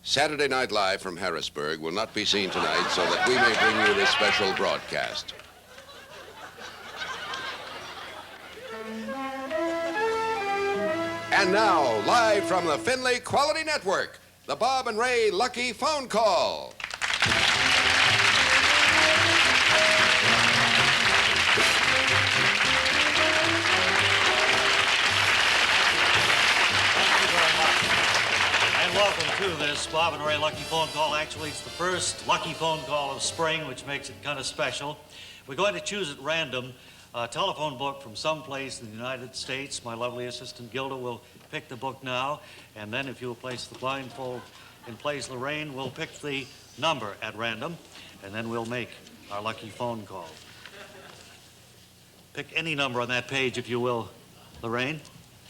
Saturday Night Live from Harrisburg will not be seen tonight so that we may bring you this special broadcast. And now, live from the Finley Quality Network, the Bob and Ray Lucky Phone Call. Welcome to this Bob and Ray Lucky Phone Call. Actually, it's the first lucky phone call of spring, which makes it kind of special. We're going to choose at random a telephone book from someplace in the United States. My lovely assistant Gilda will pick the book now, and then if you'll place the blindfold in place, Laraine will pick the number at random, and then we'll make our lucky phone call. Pick any number on that page, if you will, Laraine.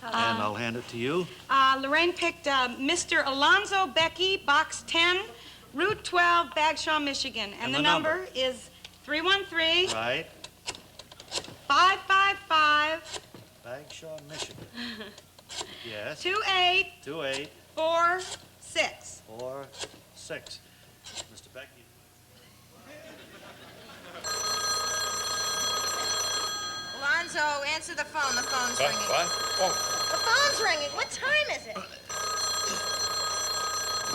And I'll hand it to you. Laraine picked Mr. Alonzo Becky, Box 10, Route 12, Bagshaw, Michigan. And the number is 313. Right. 555. Bagshaw, Michigan. Yes. 28. 46. 46. Mr. Becky. Alonzo, answer the phone. The phone's ringing. What? Oh. The phone's ringing. What time is it?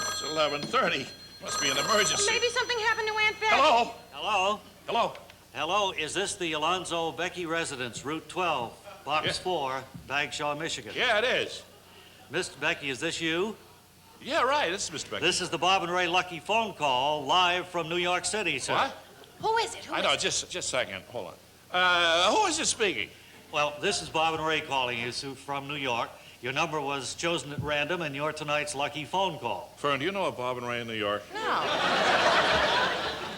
It's 11:30. Must be an emergency. Well, maybe something happened to Aunt Betty. Hello? Hello? Hello? Hello, is this the Alonzo Becky residence, Route 12, Box 4, Bagshaw, Michigan? Yeah, it is. Mr. Becky, is this you? Yeah, right. This is Mr. Becky. This is the Bob and Ray Lucky Phone Call, live from New York City, sir. What? Who is it? I know. Just a second. Hold on. Who is this speaking? Well, this is Bob and Ray calling you, Sue, from New York. Your number was chosen at random, and you're tonight's lucky phone call. Fern, do you know a Bob and Ray in New York? No.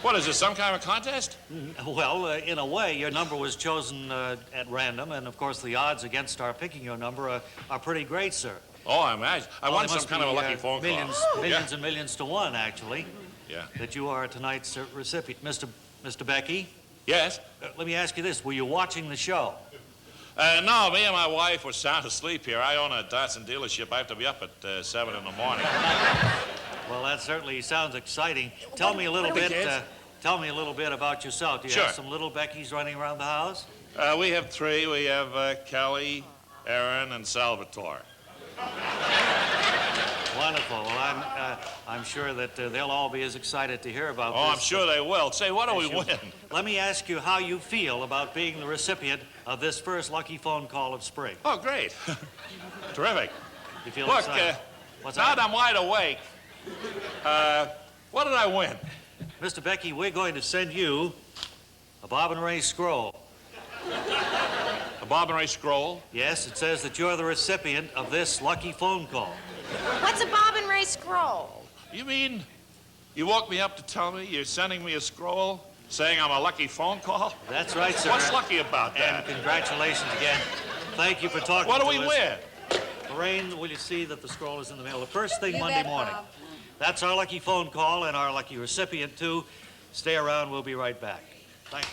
What, is this some kind of a contest? Well, in a way, your number was chosen at random, and of course the odds against our picking your number are pretty great, sir. Oh, I imagine. I wanted some kind of a lucky phone millions, call. Millions and millions to one, actually. Yeah. That you are tonight's recipient. Mr. Becky? Yes? Let me ask you this. Were you watching the show? No, me and my wife were sound asleep here. I own a Datsun dealership. I have to be up at 7 in the morning. Well, that certainly sounds exciting. Tell me a little bit about yourself. Do you have some little Beckys running around the house? We have 3. We have Kelly, Aaron, and Salvatore. Wonderful. Well, I'm sure that they'll all be as excited to hear about this. Oh, I'm sure they will. Say, what do we win? Let me ask you how you feel about being the recipient of this first lucky phone call of spring. Oh, great. Terrific. You feel Look, excited? now that I'm wide awake, what did I win? Mr. Becky, we're going to send you a Bob and Ray scroll. A Bob and Ray scroll? Yes, it says that you're the recipient of this lucky phone call. What's a Bob and Ray scroll? You mean you woke me up to tell me you're sending me a scroll saying I'm a lucky phone call? That's right, sir. What's lucky about that? And congratulations again. Thank you for talking to us. What do we win? Laraine, will you see that the scroll is in the mail the first thing You Monday bet, morning? Bob. That's our lucky phone call and our lucky recipient, too. Stay around. We'll be right back. Thank you.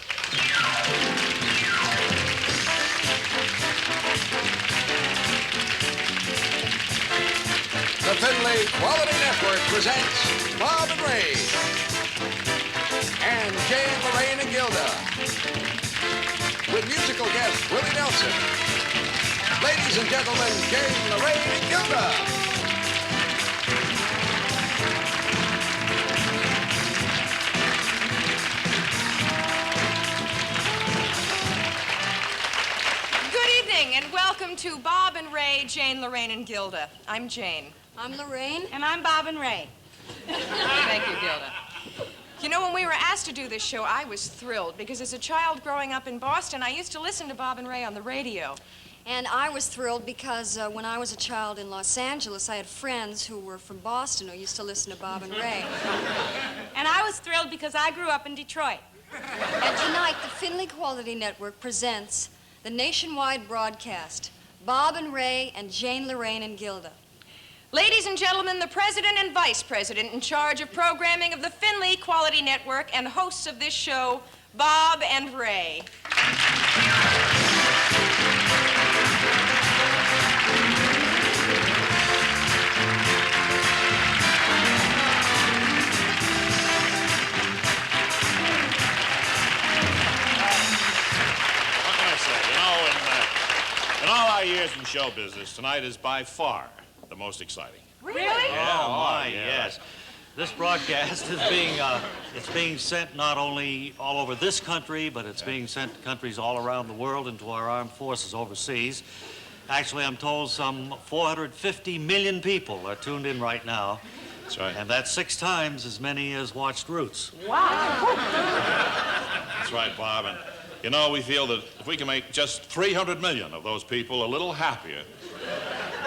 The Finley Quality Network presents Bob and Ray and Jane, Laraine, and Gilda with musical guest Willie Nelson. Ladies and gentlemen, Jane, Laraine, and Gilda. And welcome to Bob and Ray, Jane, Laraine, and Gilda. I'm Jane. I'm Laraine. And I'm Bob and Ray. Thank you, Gilda. You know, when we were asked to do this show, I was thrilled because as a child growing up in Boston, I used to listen to Bob and Ray on the radio. And I was thrilled because when I was a child in Los Angeles, I had friends who were from Boston who used to listen to Bob and Ray. And I was thrilled because I grew up in Detroit. And tonight, the Finley Quality Network presents the nationwide broadcast, Bob and Ray and Jane, Laraine, and Gilda. Ladies and gentlemen, the president and vice president in charge of programming of the Finley Quality Network and hosts of this show, Bob and Ray. stories from show business, tonight is by far the most exciting. Really? Yeah, Oh, my, yeah. yes. This broadcast is being sent not only all over this country, but it's being sent to countries all around the world and to our armed forces overseas. Actually, I'm told some 450 million people are tuned in right now. That's right. And that's 6 times as many as watched Roots. That's right, Bob. And, you know, we feel that if we can make just 300 million of those people a little happier,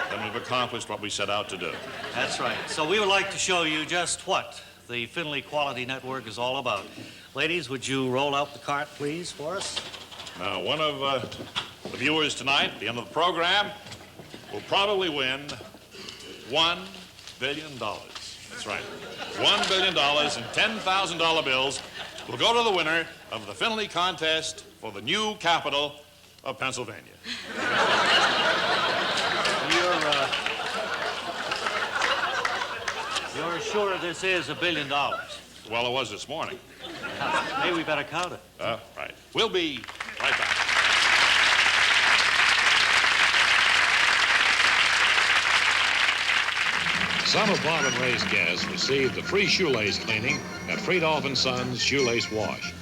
then we've accomplished what we set out to do. That's right. So we would like to show you just what the Finley Quality Network is all about. Ladies, would you roll out the cart, please, for us? Now, one of the viewers tonight, at the end of the program, will probably win $1 billion. That's right. $1 billion and $10,000 bills will go to the winner of the Finley contest for the new capital of Pennsylvania. You're sure this is $1 billion? Well, it was this morning. Maybe we better count it. Right. We'll be right back. Some of Bob and Ray's guests received the free shoelace cleaning at Friedhoff & Sons Shoelace Wash.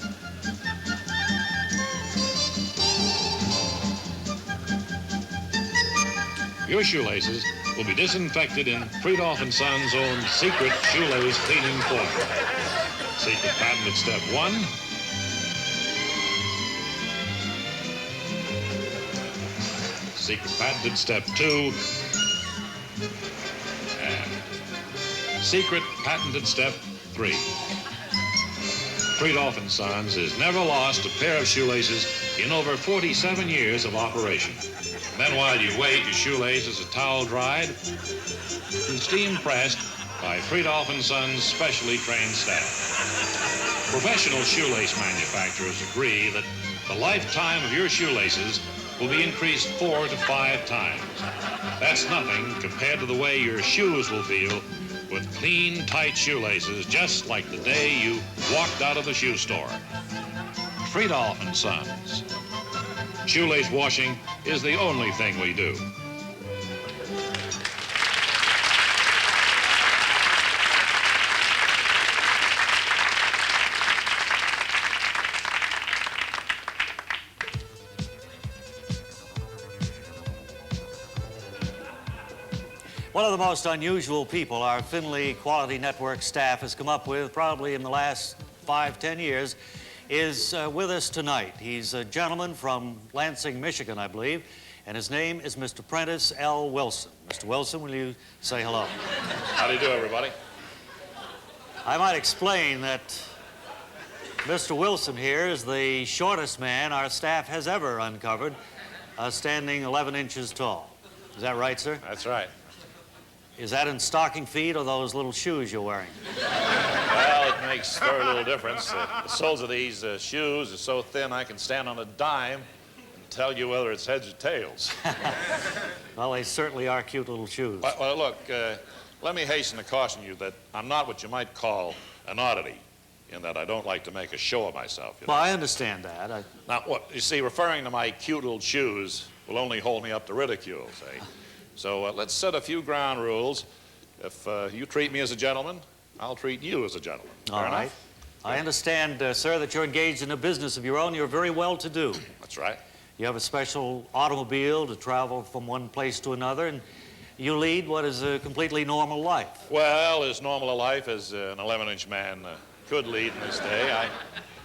Your shoelaces will be disinfected in Friedhoff & Sons' own secret shoelace cleaning formula. Secret patented step 1. Secret patented step 2. And secret patented step 3. Friedhoff & Sons has never lost a pair of shoelaces in over 47 years of operation. Then while you wait, your shoelaces are towel dried and steam pressed by Friedhoff & Sons specially trained staff. Professional shoelace manufacturers agree that the lifetime of your shoelaces will be increased 4 to 5 times. That's nothing compared to the way your shoes will feel with clean, tight shoelaces, just like the day you walked out of the shoe store. Friedhoff & Sons. Shoelace washing is the only thing we do. One of the most unusual people our Finley Quality Network staff has come up with, probably in the last 5-10 years, is with us tonight. He's a gentleman from Lansing, Michigan, I believe, and his name is Mr. Prentice L. Wilson. Mr. Wilson, will you say hello? How do you do, everybody? I might explain that Mr. Wilson here is the shortest man our staff has ever uncovered, standing 11 inches tall. Is that right, sir? That's right. Is that in stocking feet or those little shoes you're wearing? Well, it makes very little difference. The soles of these shoes are so thin I can stand on a dime and tell you whether it's heads or tails. Well, they certainly are cute little shoes. Well, look, let me hasten to caution you that I'm not what you might call an oddity, in that I don't like to make a show of myself. You know? Well, I understand that. Now, what, you see, referring to my cute little shoes will only hold me up to ridicule, say. So let's set a few ground rules. If you treat me as a gentleman, I'll treat you as a gentleman. All Fair right. enough? I understand, sir, that you're engaged in a business of your own. You're very well-to-do. That's right. You have a special automobile to travel from one place to another, and you lead what is a completely normal life. Well, as normal a life as an 11-inch man could lead in this day.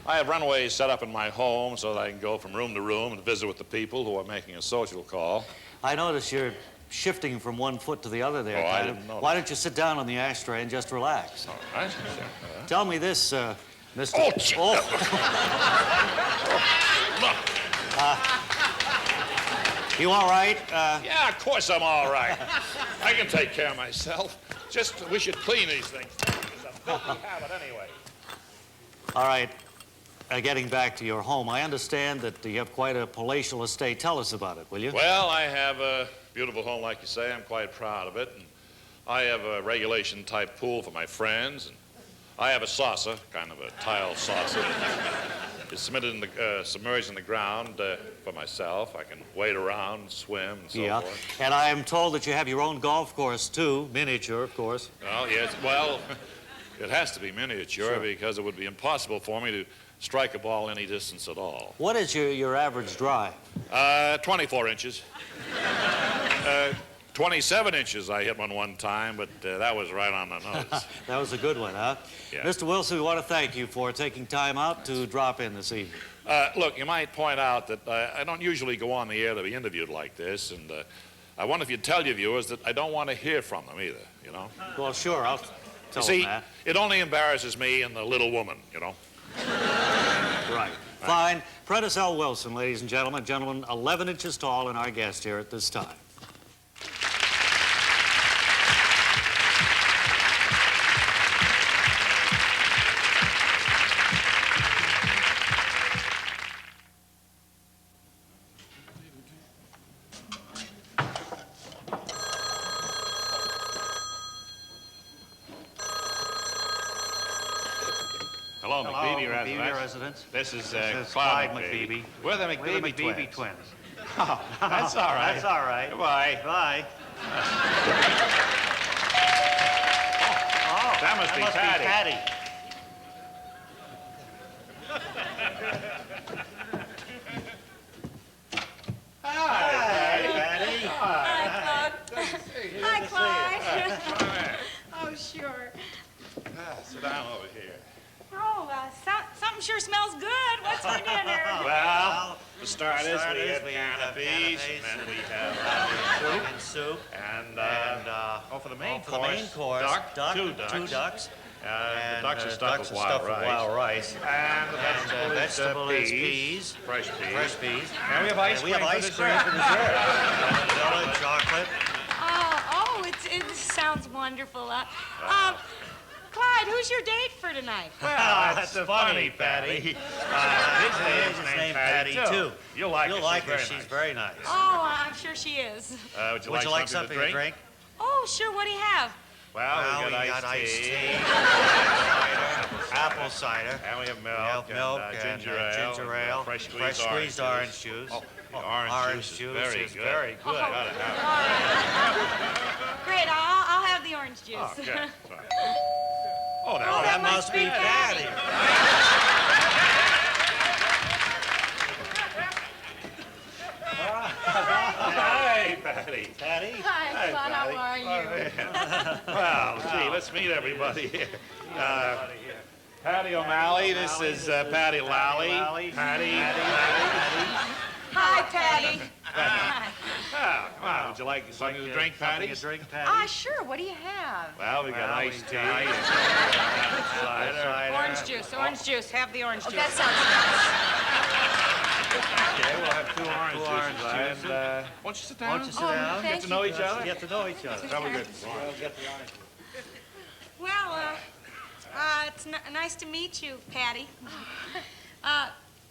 I have runways set up in my home so that I can go from room to room and visit with the people who are making a social call. I notice you're shifting from one foot to the other there. Oh, I didn't know Why that. don't you sit down on the ashtray and just relax? All right. Sure. Tell me this, Mr. Oh, gee. You all right? Yeah, of course I'm all right. I can take care of myself. Just we should clean these things. It's a filthy habit anyway. All right. Getting back to your home, I understand that you have quite a palatial estate. Tell us about it, will you? Well, I have a beautiful home, like you say. I'm quite proud of it. And I have a regulation-type pool for my friends. And I have a saucer, kind of a tile saucer. is submerged in the ground for myself. I can wade around, swim, and so forth. And I am told that you have your own golf course, too. Miniature, of course. Well, yes. Well, it has to be miniature because it would be impossible for me to strike a ball any distance at all. What is your average drive? 24 inches. 27 inches I hit one time, but that was right on the nose. That was a good one, huh? Yeah. Mr. Wilson, we want to thank you for taking time out to drop in this evening. Look, you might point out that I don't usually go on the air to be interviewed like this, and I wonder if you'd tell your viewers that I don't want to hear from them either, you know? Well, sure, I'll tell See, them that. it only embarrasses me and the little woman, you know? Right. Fine. Prentice L. Wilson, ladies and gentlemen. Gentleman 11 inches tall and our guest here at this time. Hello, McBeebe McBeebe residence. This is Clyde Clyde McBeebe. We're the McBeebe, twins. Oh, that's all right. That's all right. Goodbye. Bye. Oh, that must be Patty. Hi, Patty. Hi, Clyde. Oh, sure. Sit down over here. Oh, something sure smells good. What's for dinner? Well, for starters, we have canopies, and then we have soup. And for the main For the main course, two two ducks. The ducks are stuffed with stuffed with wild rice. And the vegetable is peas. Fresh peas. Fresh peas. And we have ice cream for dessert. Vanilla, chocolate. Oh, it sounds wonderful. Clyde, who's your date for tonight? Well, that's funny, Patty. His name's Patty, too. You'll like her. She's very nice. Oh, I'm sure she is. Would you like something to drink? Oh, sure. What do you have? Well, we got iced tea. Apple cider. And we have milk, and ginger ale, fresh squeezed orange juice. Oh, the orange juice is very good. Gotta have it. Great. I'll have the orange juice. Oh, okay. Oh, That must be Patty. Hi, Patty. Patty? Hi, Clyde. How are you? Well, gee, let's meet everybody here. Patty O'Malley. This is Patty Lally. Patty. Hi, Patty. Hi. Oh, come on. Would you like something to drink, Patty? Sure. What do you have? Well, we got iced tea. Orange juice. Have the orange juice. That sounds Okay, we'll have two orange juices. And, won't you sit down? Won't you sit down? Get to know each other? Get to know each other. That'll be good. Well, it's nice to meet you, Patty.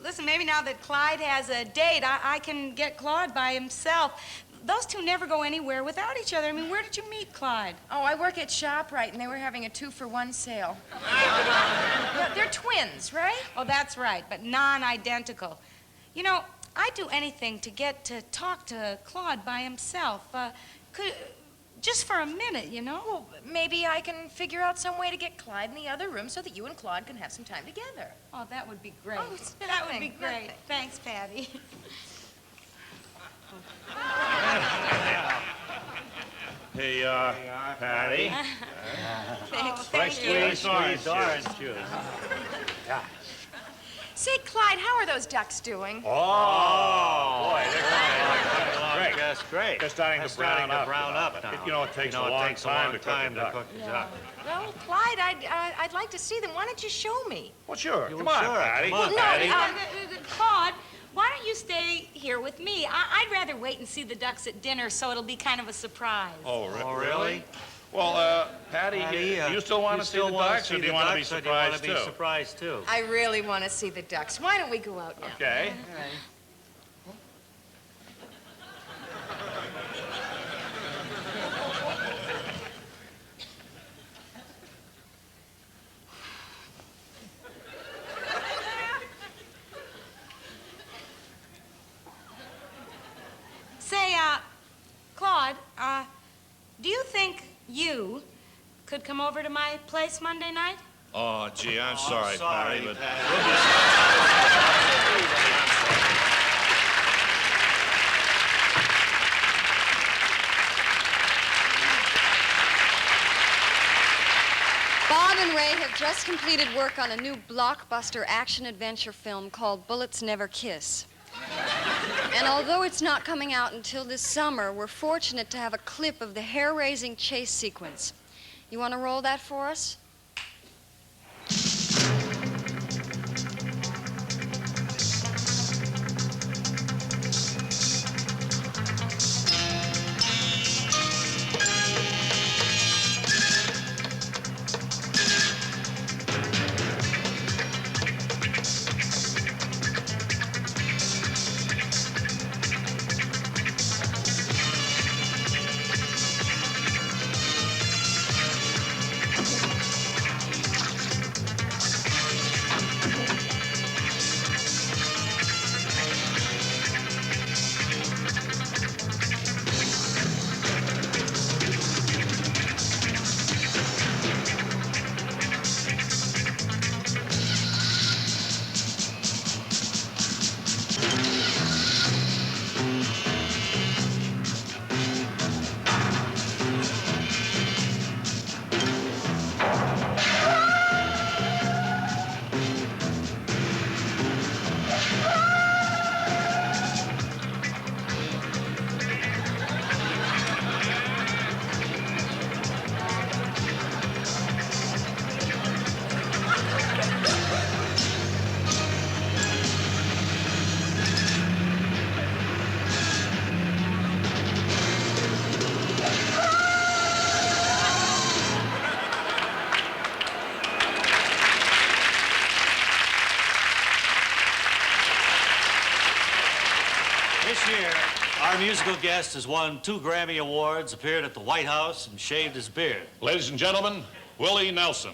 Listen, maybe now that Clyde has a date, I can get Claude by himself. Those two never go anywhere without each other. I mean, where did you meet Clyde? Oh, I work at ShopRite, and they were having a 2-for-1 sale. They're twins, right? Oh, that's right, but non-identical. You know, I'd do anything to get to talk to Claude by himself. Just for a minute, you know? Well, maybe I can figure out some way to get Clyde in the other room so that you and Claude can have some time together. Oh, that would be great. Oh, it's that would be nothing, great. nothing. Thanks, Patty. Hey, Patty. Thanks. Fresh squeezed orange juice. Say, Clyde, how are those ducks doing? Oh, boy, they're great. That's great. They're starting to brown up. now. You know, it takes a long time to cook a duck. Well, Clyde, I'd like to see them. Why don't you show me? Well, sure. Come on, sure. Patty. Come on, Well, no, Patty. Claude, why don't you stay here with me? I'd rather wait and see the ducks at dinner, so it'll be kind of a surprise. Oh, really? Well, Patty, you still want to see the ducks, or do you want to be surprised, too? I really want to see the ducks. Why don't we go out now? Okay. could come over to my place Monday night? Oh, gee, I'm sorry, Patty, but... Bob and Ray have just completed work on a new blockbuster action-adventure film called Bullets Never Kiss. And although it's not coming out until this summer, we're fortunate to have a clip of the hair-raising chase sequence. You want to roll that for us? This year, our musical guest has won 2 Grammy Awards, appeared at the White House, and shaved his beard. Ladies and gentlemen, Willie Nelson.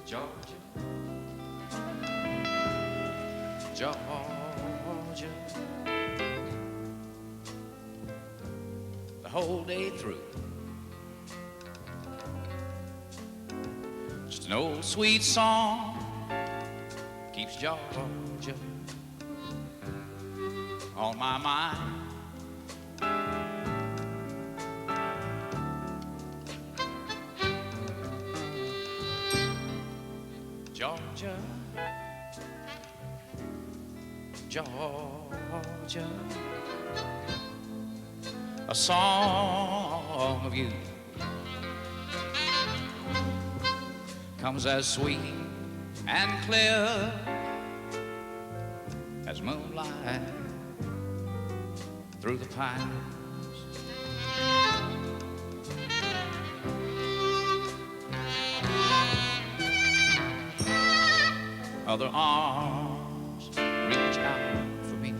Georgia, Georgia, the whole day through. Just an old sweet song keeps Georgia on my mind. Georgia, Georgia, a song of you comes as sweet and clear as moonlight through the pines. Other arms reach out for me.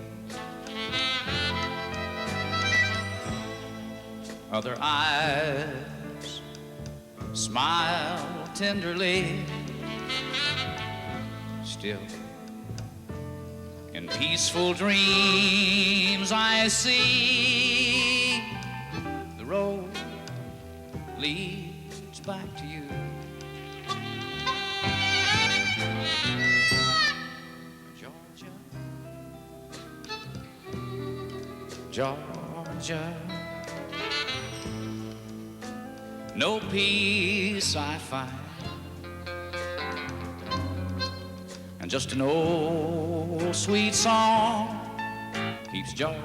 Other eyes smile tenderly. Still, in peaceful dreams I see the road leads back to you. Georgia, no peace I find, and just an old sweet song keeps Georgia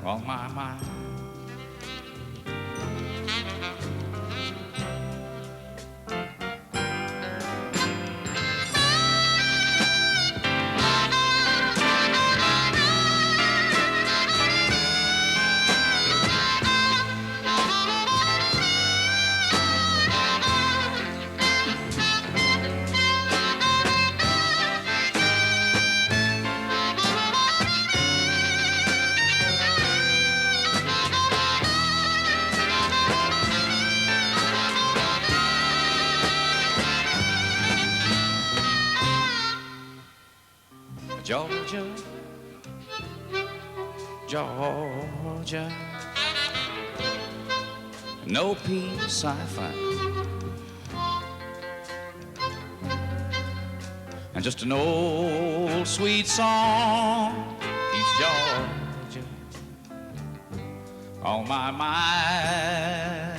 on my mind. Georgia, Georgia, no peace I find, and just an old sweet song keeps Georgia on my mind.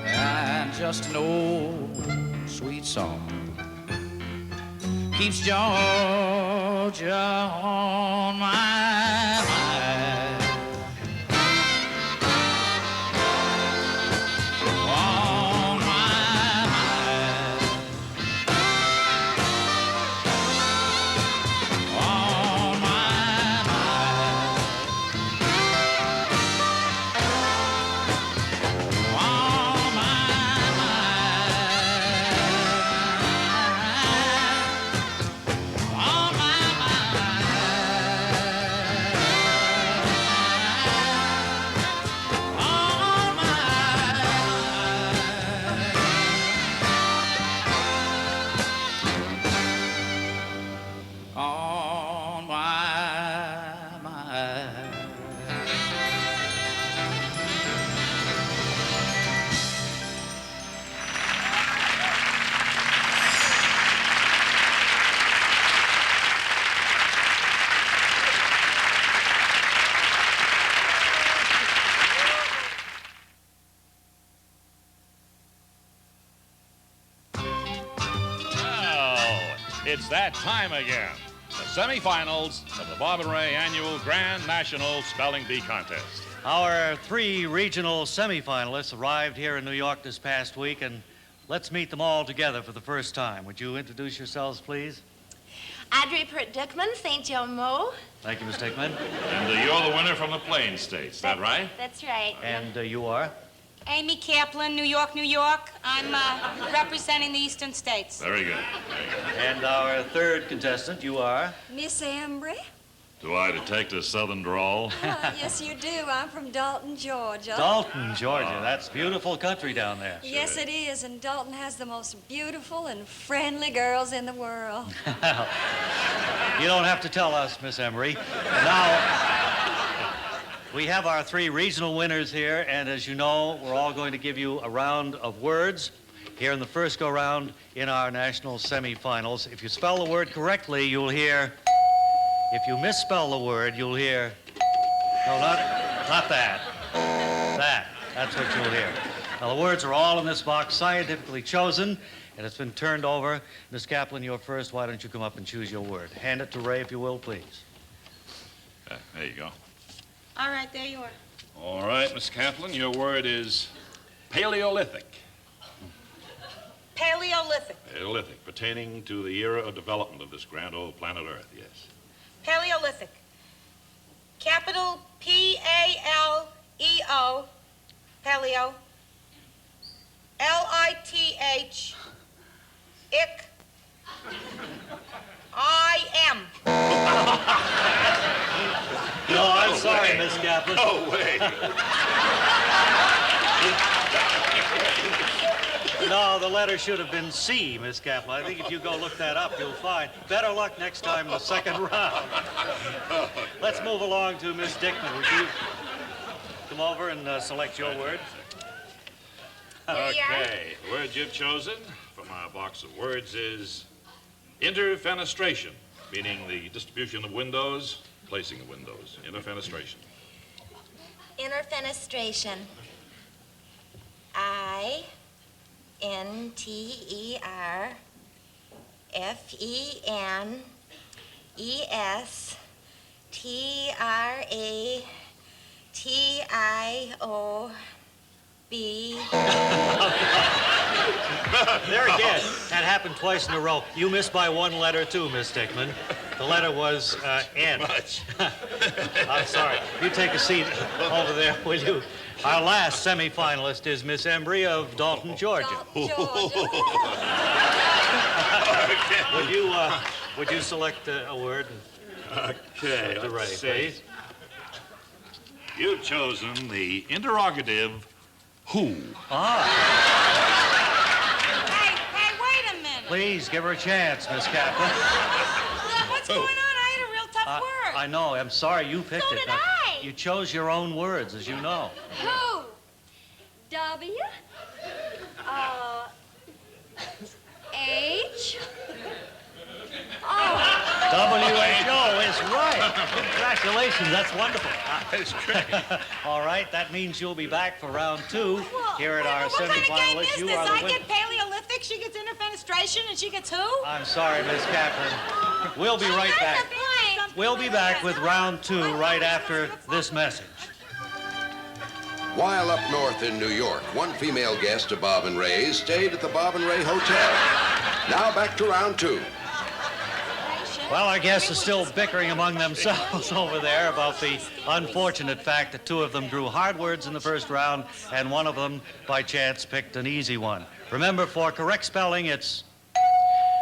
And just an old sweet song keeps Georgia on my mind. On my mind. On my mind. On my on my mind. Well, it's that time again. The semifinals of the Bob and Ray Annual Grand National Spelling Bee Contest. Our 3 regional semifinalists arrived here in New York this past week, and let's meet them all together for the first time. Would you introduce yourselves, please? Audrey Dickman, St. Joe Mo. Thank you, Miss Dickman. And you're the winner from the Plains States, is that right? That's right. And you are? Amy Kaplan, New York, New York. I'm representing the Eastern States. Very good. And our 3rd contestant, you are? Miss Embry? Do I detect a southern drawl? Yes, you do. I'm from Dalton, Georgia. Dalton, Georgia. That's beautiful country down there. Yes, it is, and Dalton has the most beautiful and friendly girls in the world. You don't have to tell us, Miss Emery. Now, we have our 3 regional winners here, and as you know, we're all going to give you a round of words here in the first go-round in our national semifinals. If you spell the word correctly, you'll hear. If you misspell the word, you'll hear. No, not that. That's what you'll hear. Now, the words are all in this box, scientifically chosen, and it's been turned over. Miss Kaplan, you're first. Why don't you come up and choose your word? Hand it to Ray, if you will, please. There you go. All right, there you are. All right, Miss Kaplan, your word is Paleolithic. Paleolithic. Paleolithic, pertaining to the era of development of this grand old planet Earth, yes. Paleolithic. Capital P-A-L-E-O. Paleo. L-I-T-H. Ick. I-M. No, I'm sorry, Miss Kaplan. No way. No, the letter should have been C, Miss Kaplan. I think if you go look that up, you'll find. Better luck next time in the second round. Let's move along to Miss Dickman. Would you come over and select your word? Okay, the word you've chosen from our box of words is interfenestration, meaning the distribution of windows, placing of windows. Interfenestration. Interfenestration. I-N-T-E-R-F-E-N-E-S-T-I-O-B. There again. That happened twice in a row. You missed by 1 letter, too, Miss Dickman. The letter was N. Much. I'm sorry. You take a seat over there, will you? Our last semifinalist is Miss Embry of Dalton, Georgia. Would you select a word? Okay, To Ray, let's see. please. You've chosen the interrogative who. Hey, wait a minute. Please, give her a chance, Miss Kaplan. What's going on? I had a real tough word. I know. I'm sorry you picked So it. did I. You chose your own words, as you know. Who? W? H? WHO is right. Congratulations. That's wonderful. That's great. All right. That means you'll be back for round 2 here at our What kind of game semifinalists. is You this? are the I winner. get Paleolithic, she gets interfenestration, and she gets who? I'm sorry, Miss Kaplan. We'll be right back. We'll be back with round 2 right after this message. While up north in New York, one female guest of Bob and Ray's stayed at the Bob and Ray Hotel. Now back to round 2. Well, our guests are still bickering among themselves over there about the unfortunate fact that 2 of them drew hard words in the first round, and one of them, by chance, picked an easy one. Remember, for correct spelling, it's...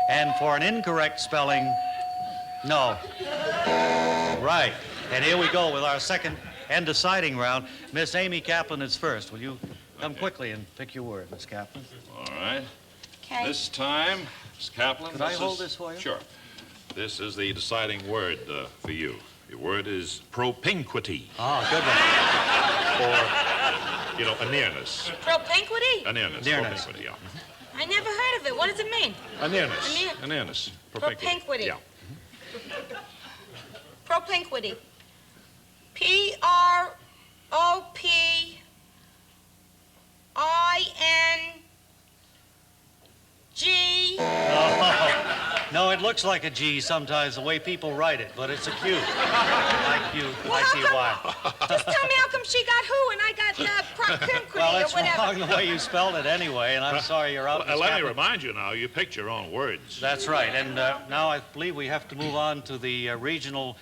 And for an incorrect spelling, no. Right. And here we go with our second and deciding round. Miss Amy Kaplan is first. Will you come quickly and pick your word, Miss Kaplan? All right. Okay. This time, Miss Kaplan. Could I hold this for you? Sure. This is the deciding word for you. Your word is propinquity, Oh, good one. or, you know, a nearness. Propinquity? A nearness. Nearness. Propinquity, yeah. I never heard of it. What does it mean? A nearness. A near- A nearness. Propinquity. Yeah. Propinquity. P-R-O-P-I-N-G. No, it looks like a G sometimes, the way people write it, but it's a Q. I see why. Just tell me how come she got who and I got propinquity Well, or it's whatever. wrong the way you spelled it anyway, and I'm sorry you're out. Miss Let me Kaplan. remind you now, you picked your own words. That's right, and now I believe we have to move on to the regional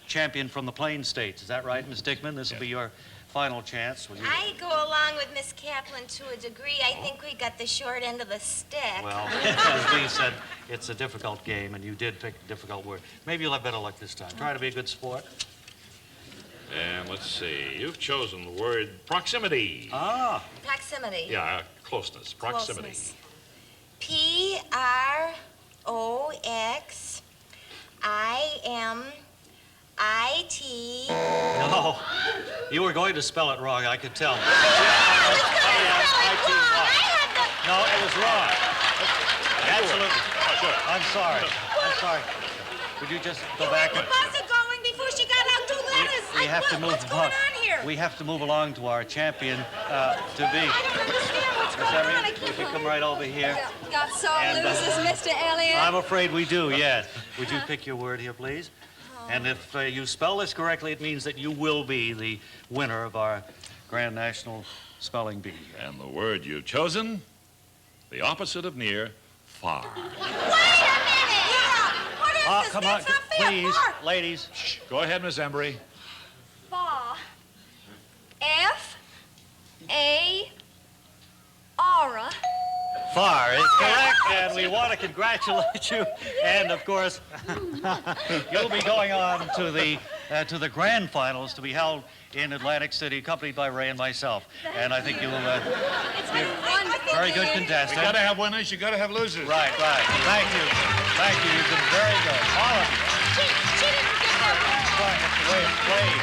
champion from the Plain States. Is that right, Miss Dickman? This will be your final chance. Will you? I go along with Miss Kaplan to a degree. I think we got the short end of the stick. Well, as Lee said, it's a difficult game, and you did pick a difficult word. Maybe you'll have better luck this time. Try to be a good sport. And let's see, you've chosen the word proximity. Ah. Proximity. Yeah, closeness, proximity. Closeness. P-R-O-X-I-M-I-T. No, you were going to spell it wrong, I could tell. No, it was wrong. Absolutely. I'm sorry. Would you just go back? The buzzer going before she got out 2 letters. We have to move What's going on here? We have to move along to our champion to be. I don't understand what's going on. I keep If you come right over here. Got sore And, loses, Mr. Elliott. I'm afraid we do, yes. Would you pick your word here, please? And if you spell this correctly, it means that you will be the winner of our Grand National Spelling Bee. And the word you've chosen, the opposite of near, far. Wait a minute! What is this? Come on, That's not fair. please, Far. ladies. Shh. Go ahead, Miss Embry. Fa. F-A-R-A. Far is correct, and we want to congratulate you. And of course, you'll be going on to the grand finals to be held in Atlantic City, accompanied by Ray and myself. And I think you'll very good contestant. You gotta have winners, you gotta have losers. Right. Thank you. You've been very good, all of you. She didn't get that That's the way it's played.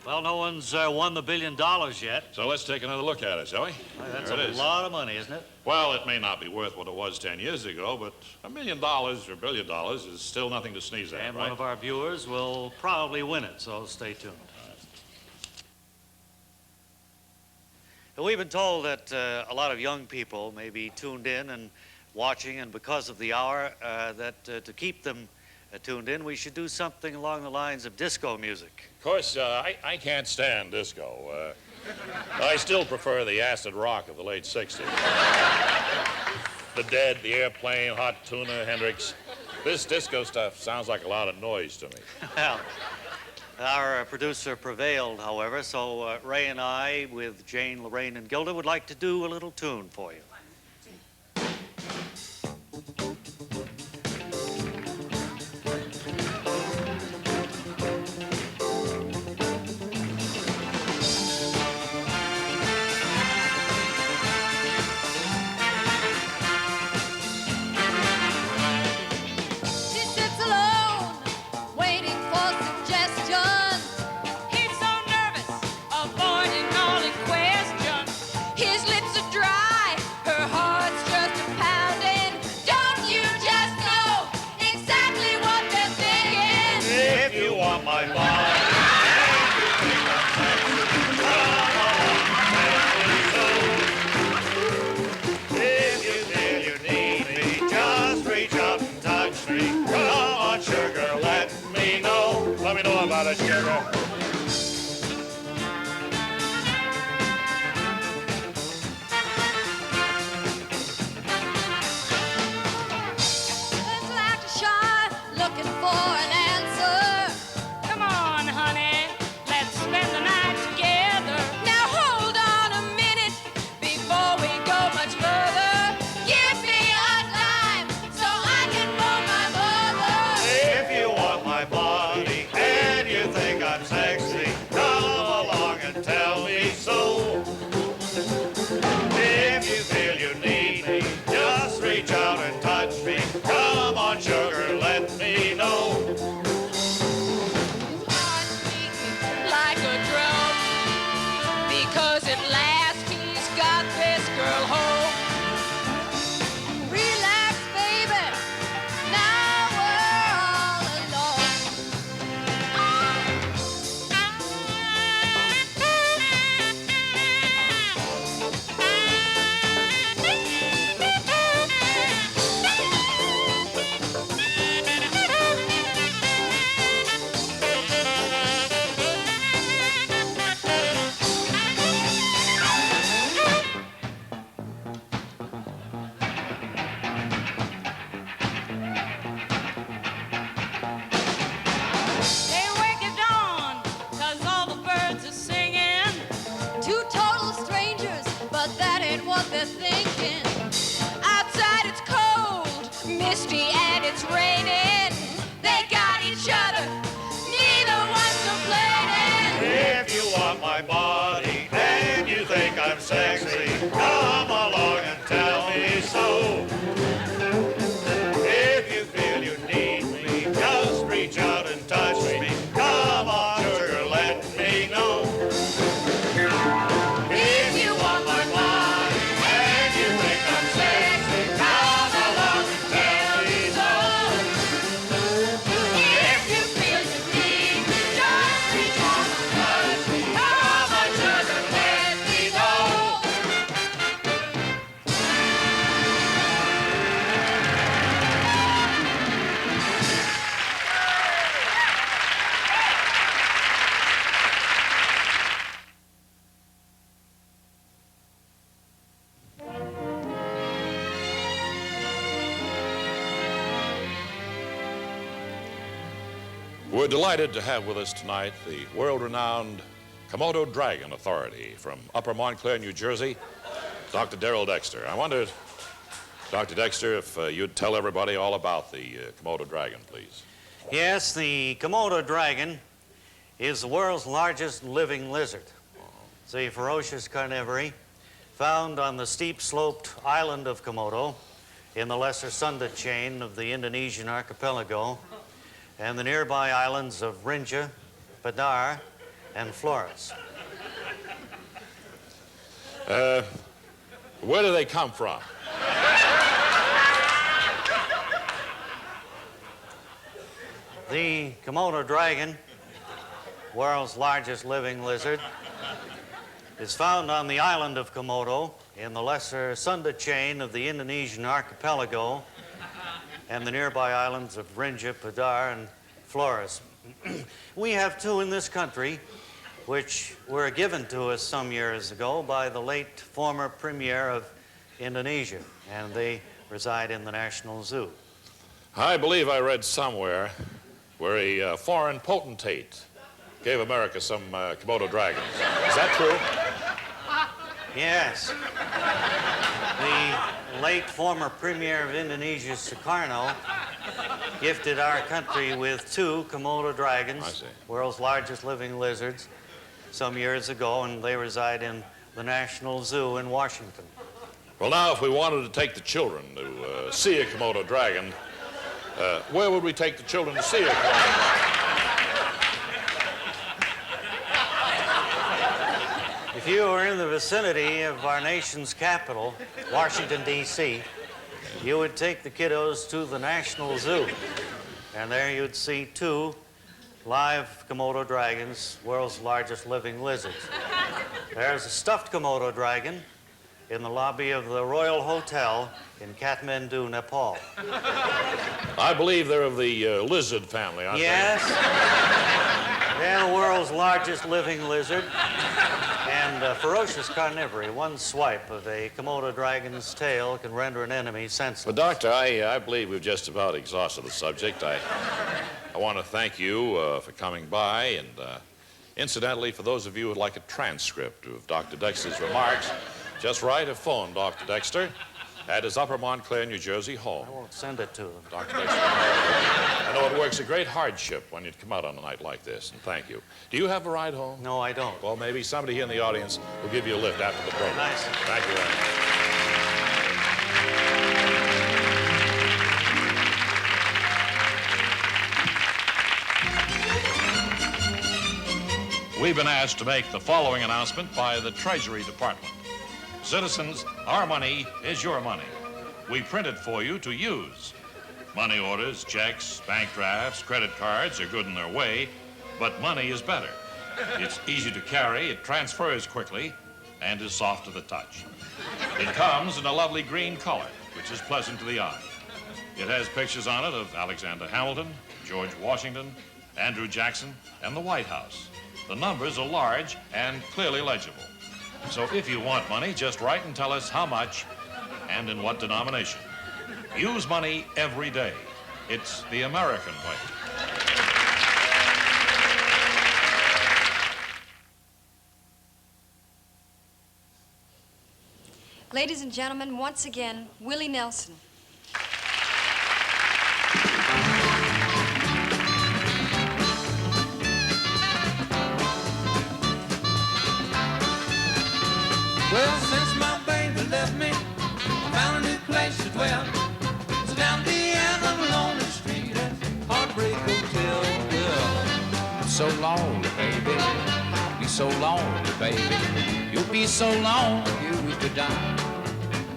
Well, no one's won the $1 billion yet. So let's take another look at it, shall we? That's There it a is. lot of money, isn't it? Well, it may not be worth what it was 10 years ago, but $1 million or $1 billion is still nothing to sneeze at, And right? one of our viewers will probably win it, so stay tuned. We've been told that a lot of young people may be tuned in and watching, and because of the hour, to keep them tuned in, we should do something along the lines of disco music. Of course, I can't stand disco. I still prefer the acid rock of the late 60s. The Dead, the Airplane, Hot Tuna, Hendrix. This disco stuff sounds like a lot of noise to me. Well, our producer prevailed, however, so Ray and I, with Jane, Laraine, and Gilda, would like to do a little tune for you. sugar. It's like a shot looking for an answer. Come on, honey, let's spend the night together. Now hold on a minute before we go much further. Give me a dime so I can phone my mother. If you want my body and you think I'm sexy, come along and tell me so. If you feel you need me, just reach out and touch me. Come on, sugar, let me know. Heart beating like a drum, because at last he's got this girl home. Relax, baby. Now we're all alone. Hey, wake at dawn, 'cause all the birds are singing. Two total strangers, but that ain't what they're thinking. Outside it's cold, misty, and it's raining. They got each other, neither one's complaining. If you want my body and you think I'm sexy, come along and tell me so. If you feel you need me, just reach out and touch me. Come on, sugar, let me know. If you want my body and you think I'm sexy, come along and tell me so. If you feel you need me, just reach out and touch me. Come on, sugar, let me know. We're delighted to have with us tonight the world-renowned Komodo Dragon Authority from Upper Montclair, New Jersey, Dr. Darrell Dexter. I wondered, Dr. Dexter, if you'd tell everybody all about the Komodo Dragon, please. Yes, the Komodo dragon is the world's largest living lizard. It's a ferocious carnivore found on the steep-sloped island of Komodo in the Lesser Sunda chain of the Indonesian archipelago and the nearby islands of Rinja, Padar, and Flores. Where do they come from? The Komodo dragon, world's largest living lizard, is found on the island of Komodo in the Lesser Sunda chain of the Indonesian archipelago and the nearby islands of Rinja, Padar, and Flores. We have two in this country, which were given to us some years ago by the late former premier of Indonesia, and they reside in the National Zoo. I believe I read somewhere where a foreign potentate gave America some Komodo dragons. Is that true? Yes. The late former premier of Indonesia, Sukarno, gifted our country with two Komodo dragons, I see. world's largest living lizards, some years ago, and they reside in the National Zoo in Washington. Well, now, if we wanted to take the children to see a Komodo dragon, where would we take the children to see a Komodo dragon? If you were in the vicinity of our nation's capital, Washington, D.C., you would take the kiddos to the National Zoo, and there you'd see two live Komodo dragons, world's largest living lizards. There's a stuffed Komodo dragon in the lobby of the Royal Hotel in Kathmandu, Nepal. I believe they're of the lizard family, aren't Yes. Yeah, the world's largest living lizard. And a ferocious carnivory. One swipe of a Komodo dragon's tail can render an enemy senseless. But, Doctor, I believe we've just about exhausted the subject. I want to thank you for coming by, and incidentally, for those of you who'd like a transcript of Dr. Dexter's remarks, just write or phone Dr. Dexter at his Upper Montclair, New Jersey home. I won't send it to him. Dr. Dexter, I know it works a great hardship when you'd come out on a night like this, and thank you. Do you have a ride home? No, I don't. Well, maybe somebody here in the audience will give you a lift after the program. Nice. Thank you very much. We've been asked to make the following announcement by the Treasury Department. Citizens, our money is your money. We print it for you to use. Money orders, checks, bank drafts, credit cards are good in their way, but money is better. It's easy to carry, it transfers quickly, and is soft to the touch. It comes in a lovely green color, which is pleasant to the eye. It has pictures on it of Alexander Hamilton, George Washington, Andrew Jackson, and the White House. The numbers are large and clearly legible. So if you want money, just write and tell us how much and in what denomination. Use money every day. It's the American way. Ladies and gentlemen, once again, Willie Nelson. Well, since my baby left me, I found a new place to dwell. It's down the end of a lonely street at Heartbreak Hotel. Well, I'm so lonely, baby. Be so lonely, baby. You'll be so lonely you could die.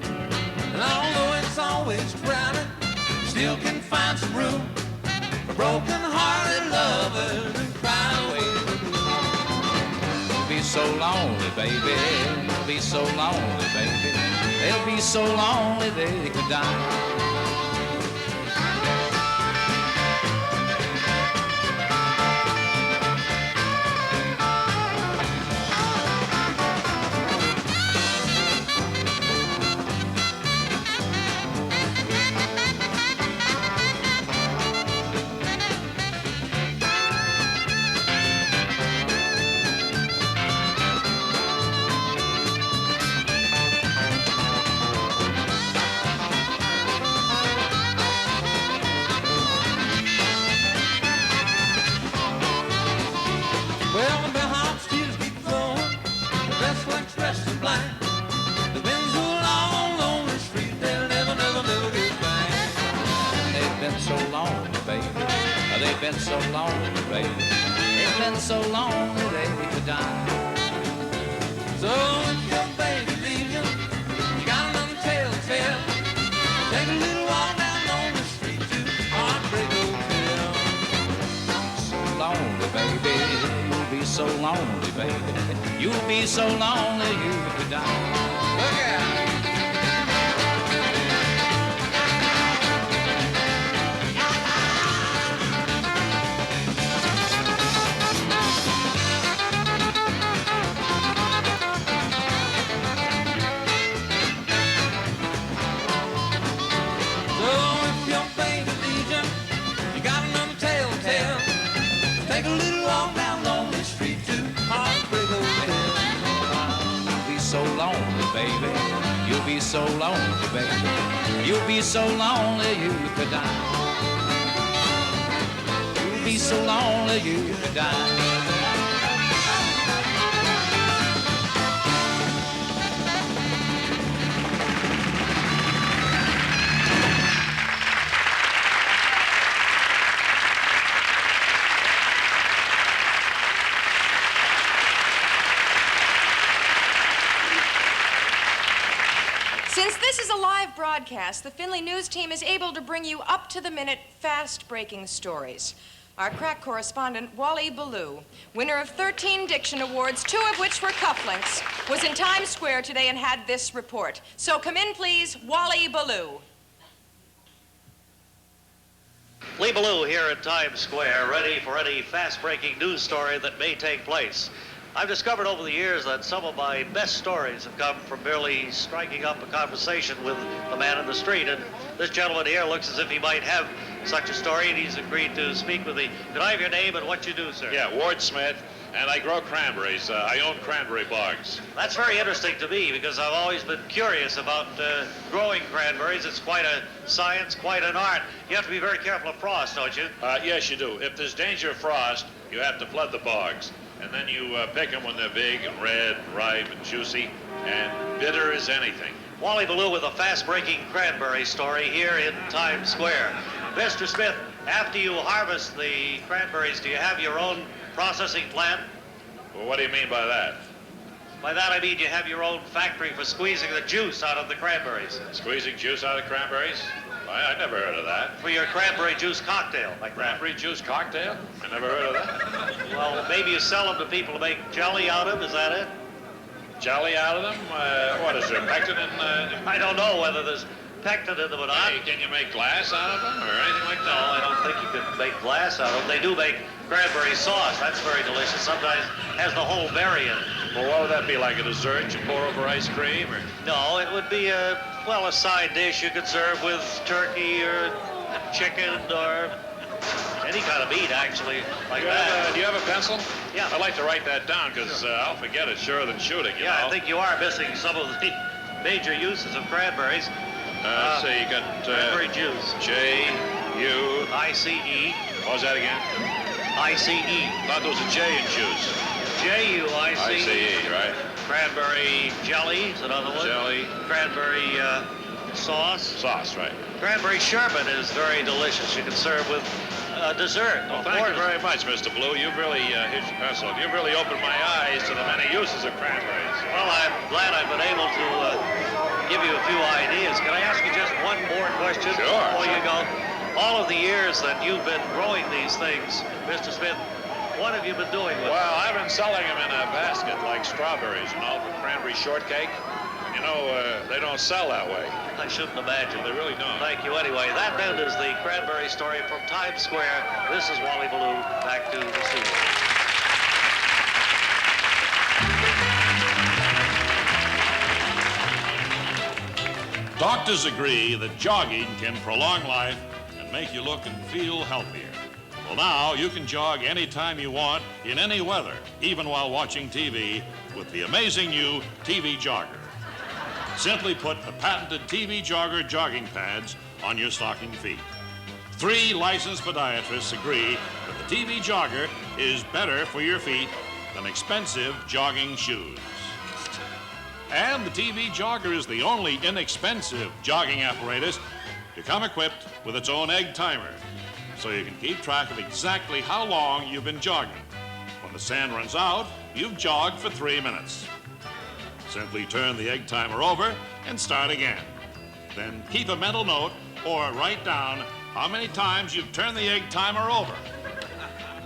And although it's always crowded, still can find some room for broken-hearted lovers who cry away. Be so lonely, baby. They'll be so lonely, baby. They'll be so lonely they could die. They've been so lonely, baby. They've been so lonely they could die. So if your baby leaves you, you got another tale to tell. Take a little walk down on the street to Heartbreak Hotel. So lonely, baby. You'll be so lonely, baby. You'll be so lonely you could die. Look out. Baby, you'll be so lonely, baby. You'll be so lonely you could die. You'll be so lonely you could die. Since this is a live broadcast, the Finley News team is able to bring you up-to-the-minute, fast-breaking stories. Our crack correspondent, Wally Ballou, winner of 13 Diction Awards, 2 of which were cufflinks, was in Times Square today and had this report. So come in, please, Wally Ballou. Lee Ballou here at Times Square, ready for any fast-breaking news story that may take place. I've discovered over the years that some of my best stories have come from merely striking up a conversation with the man in the street, and this gentleman here looks as if he might have such a story, and he's agreed to speak with me. Could I have your name and what you do, sir? Yeah, Ward Smith, and I grow cranberries. I own cranberry bogs. That's very interesting to me because I've always been curious about growing cranberries. It's quite a science, quite an art. You have to be very careful of frost, don't you? Yes, you do. If there's danger of frost, you have to flood the bogs. And then you pick them when they're big and red and ripe and juicy and bitter as anything. Wally Ballou with a fast-breaking cranberry story here in Times Square. Mr. Smith, after you harvest the cranberries, do you have your own processing plant? Well, what do you mean by that? By that I mean you have your own factory for squeezing the juice out of the cranberries. Squeezing juice out of cranberries? I never heard of that. For your cranberry juice cocktail, like Cranberry juice cocktail? I never heard of that. Well, maybe you sell them to people to make jelly out of, is that it? Jelly out of them? What is there, pectin in? I don't know whether there's pectin in them or not. Hey, can you make glass out of them or anything like No, that? I don't think you could make glass out of them. They do make cranberry sauce. That's very delicious. Sometimes has the whole berry in it. Well, what would that be, like a dessert you pour over ice cream? Or? No, it would be a side dish you could serve with turkey or chicken or any kind of meat, actually, like that. Do you have a pencil? Yeah. I'd like to write that down because I'll forget it surer than shooting, you know. I think you are missing some of the major uses of cranberries. Let's see, you got... cranberry juice. J-U... I-C-E. What was that again? I-C-E. Thought there was a J in juice. J-U-I-C. I-C-E, right? Cranberry jelly is another one. Jelly. Cranberry sauce. Sauce, right. Cranberry sherbet is very delicious. You can serve with dessert. Well, thank you very much, Mr. Blue. You've really, here's your pencil. You've really opened my eyes to the many uses of cranberries. Well, I'm glad I've been able to give you a few ideas. Can I ask you just one more question before you go? All of the years that you've been growing these things, Mr. Smith, what have you been doing with them? Well, I've been selling them in a basket like strawberries, you know, for cranberry shortcake. You know, they don't sell that way. I shouldn't imagine. They really don't. Thank you anyway. That then is the cranberry story from Times Square. This is Wally Ballou. Back to the studio. Doctors agree that jogging can prolong life and make you look and feel healthier. Well, now you can jog anytime you want, in any weather, even while watching TV, with the amazing new TV Jogger. Simply put the patented TV Jogger jogging pads on your stocking feet. 3 licensed podiatrists agree that the TV Jogger is better for your feet than expensive jogging shoes. And the TV Jogger is the only inexpensive jogging apparatus to come equipped with its own egg timer, so you can keep track of exactly how long you've been jogging. When the sand runs out, you've jogged for 3 minutes. Simply turn the egg timer over and start again. Then keep a mental note or write down how many times you've turned the egg timer over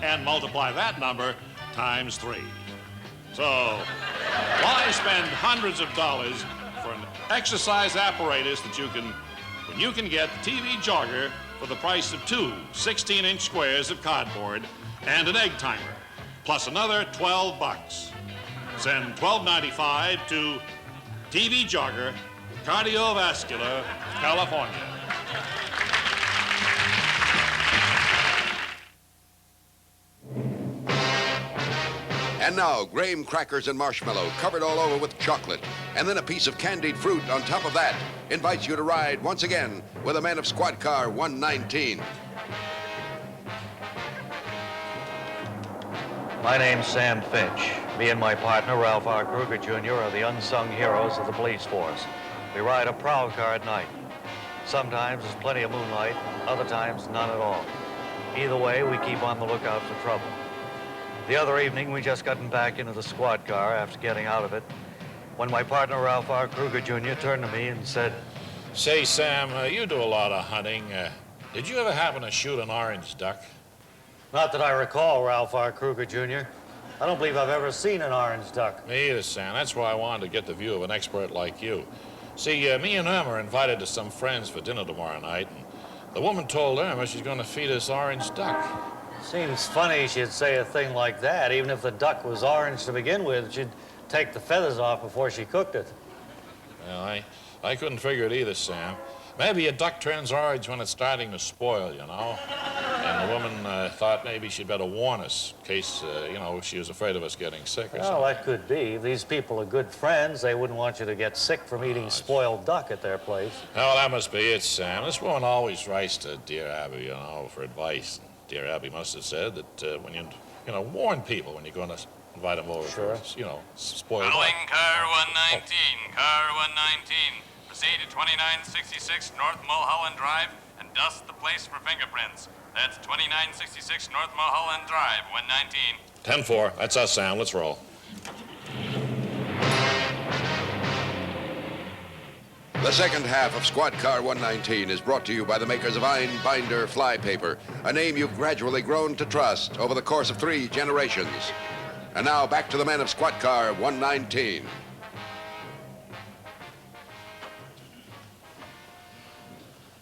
and multiply that number times 3. So, why spend hundreds of dollars for an exercise apparatus when you can get the TV Jogger for the price of 2 16-inch squares of cardboard and an egg timer, plus another $12. Send $12.95 to TV Jogger, Cardiovascular, California. And now, graham crackers and marshmallow covered all over with chocolate, and then a piece of candied fruit on top of that invites you to ride once again with a man of Squad Car 119. My name's Sam Finch. Me and my partner, Ralph R. Kruger Jr., are the unsung heroes of the police force. We ride a prowl car at night. Sometimes there's plenty of moonlight, other times none at all. Either way, we keep on the lookout for trouble. The other evening, we just gotten back into the squad car after getting out of it, when my partner, Ralph R. Kruger Jr., turned to me and said, Say, Sam, you do a lot of hunting. Did you ever happen to shoot an orange duck? Not that I recall, Ralph R. Kruger Jr. I don't believe I've ever seen an orange duck. Me either, Sam. That's why I wanted to get the view of an expert like you. See, me and him are invited to some friends for dinner tomorrow night, and The woman told Irma she's going to feed us orange duck. Seems funny she'd say a thing like that. Even if the duck was orange to begin with, she'd take the feathers off before she cooked it. Well, I couldn't figure it either, Sam. Maybe a duck turns orange when it's starting to spoil, you know. And the woman thought maybe she'd better warn us in case, you know, she was afraid of us getting sick or something. Well, that could be. These people are good friends. They wouldn't want you to get sick from eating spoiled duck at their place. Oh, that must be it, Sam. This woman always writes to Dear Abby, you know, for advice. Dear Abby must have said that when you know, warn people when you're going to invite them over for, you know, spoiled duck. Following car 119, car 119. Proceed to 2966 North Mulholland Drive and dust the place for fingerprints. That's 2966 North Mulholland Drive, 119. 10-4. That's us, Sam. Let's roll. The second half of Squad Car 119 is brought to you by the makers of Ein Binder Flypaper, a name you've gradually grown to trust over the course of 3 generations. And now back to the men of Squad Car 119.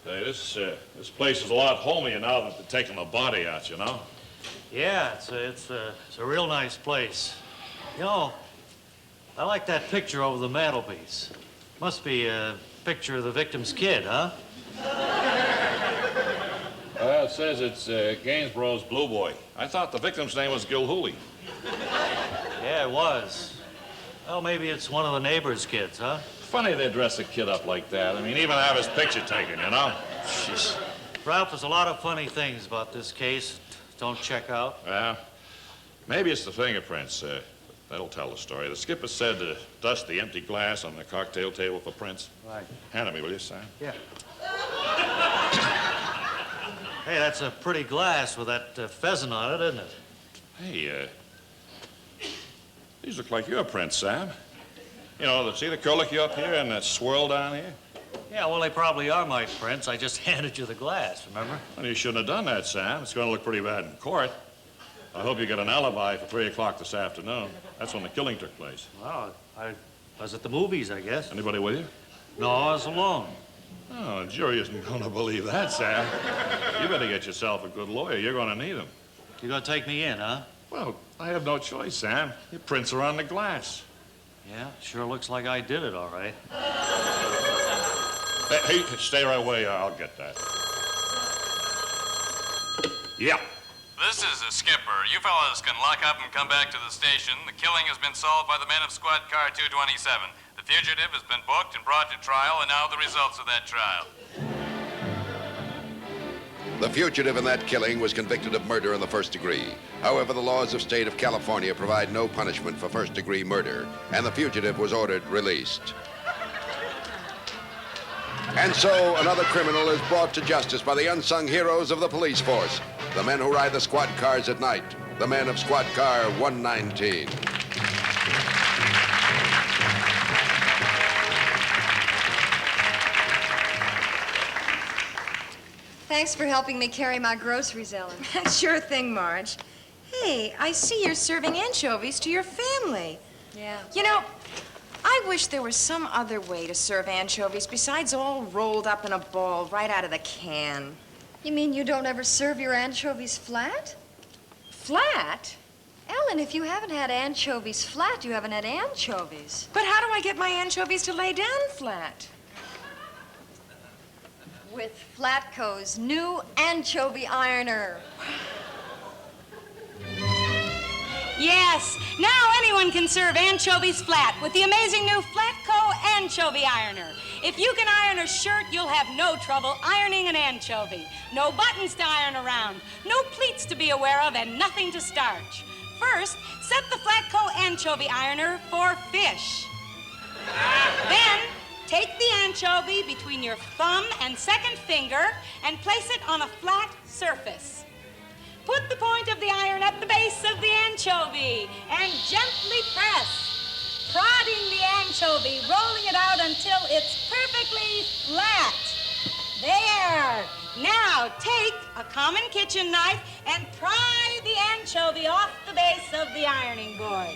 Hey, this place is a lot homier now that they're taking the body out, you know? Yeah, it's a real nice place. You know, I like that picture over the mantelpiece. Must be a picture of the victim's kid, huh? Well, it says it's Gainsborough's Blue Boy. I thought the victim's name was Gilhooly. Yeah, it was. Well, maybe it's one of the neighbor's kids, huh? Funny they dress a kid up like that. I mean, even have his picture taken, you know? Jeez. Ralph, there's a lot of funny things about this case. Don't check out. Yeah. Maybe it's the fingerprints. That'll tell the story. The skipper said to dust the empty glass on the cocktail table for prints. Right. Hand it me, will you, Sam? Yeah. Hey, that's a pretty glass with that pheasant on it, isn't it? Hey, these look like your prints, Sam. You know, see the curlicue up here and that swirl down here? Yeah, well, they probably are my prints. I just handed you the glass, remember? Well, you shouldn't have done that, Sam. It's going to look pretty bad in court. I hope you get an alibi for 3 o'clock this afternoon. That's when the killing took place. Well, I was at the movies, I guess. Anybody with you? No, I was alone. Oh, the jury isn't going to believe that, Sam. You better get yourself a good lawyer. You're going to need him. You're going to take me in, huh? Well, I have no choice, Sam. Your prints are on the glass. Yeah, sure looks like I did it, all right. Hey, stay right where you are. I'll get that. Yeah. This is the skipper. You fellas can lock up and come back to the station. The killing has been solved by the men of Squad Car 227. The fugitive has been booked and brought to trial, and now the results of that trial. The fugitive in that killing was convicted of murder in the first degree. However, the laws of state of California provide no punishment for first-degree murder, and the fugitive was ordered released. And so, another criminal is brought to justice by the unsung heroes of the police force, the men who ride the squad cars at night, the men of Squad Car 119. Thanks for helping me carry my groceries, Ellen. Sure thing, Marge. Hey, I see you're serving anchovies to your family. Yeah. You know, I wish there was some other way to serve anchovies besides all rolled up in a ball right out of the can. You mean you don't ever serve your anchovies flat? Flat? Ellen, if you haven't had anchovies flat, you haven't had anchovies. But how do I get my anchovies to lay down flat? With Flatco's new anchovy ironer. Yes, now anyone can serve anchovies flat with the amazing new Flatco anchovy ironer. If you can iron a shirt, you'll have no trouble ironing an anchovy. No buttons to iron around, no pleats to be aware of, and nothing to starch. First, set the Flatco anchovy ironer for fish. Then, take the anchovy between your thumb and second finger and place it on a flat surface. Put the point of the iron at the base of the anchovy and gently press, prodding the anchovy, rolling it out until it's perfectly flat. There. Now take a common kitchen knife and pry the anchovy off the base of the ironing board.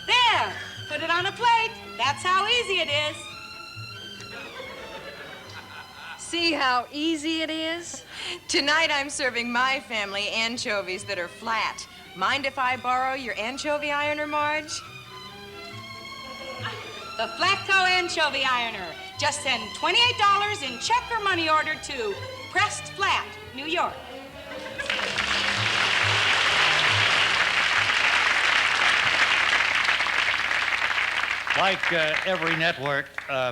There. Put it on a plate. That's how easy it is. See how easy it is? Tonight I'm serving my family anchovies that are flat. Mind if I borrow your anchovy ironer, Marge? The Flatco Anchovy Ironer. Just send $28 in check or money order to Pressed Flat, New York. Like every network,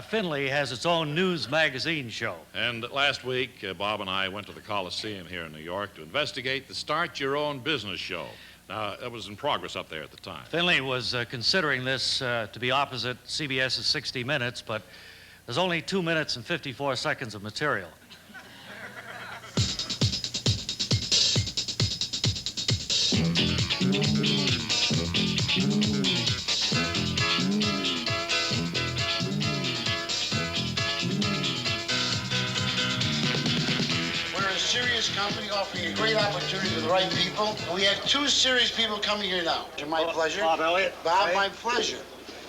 Finley has its own news magazine show. And last week, Bob and I went to the Coliseum here in New York to investigate the Start Your Own Business show. Now, that was in progress up there at the time. Finley was considering this to be opposite CBS's 60 Minutes, but there's only 2 minutes and 54 seconds of material. Company offering a great opportunity to the right people. We have two serious people coming here now. My pleasure. Bob Elliott. Bob, my pleasure.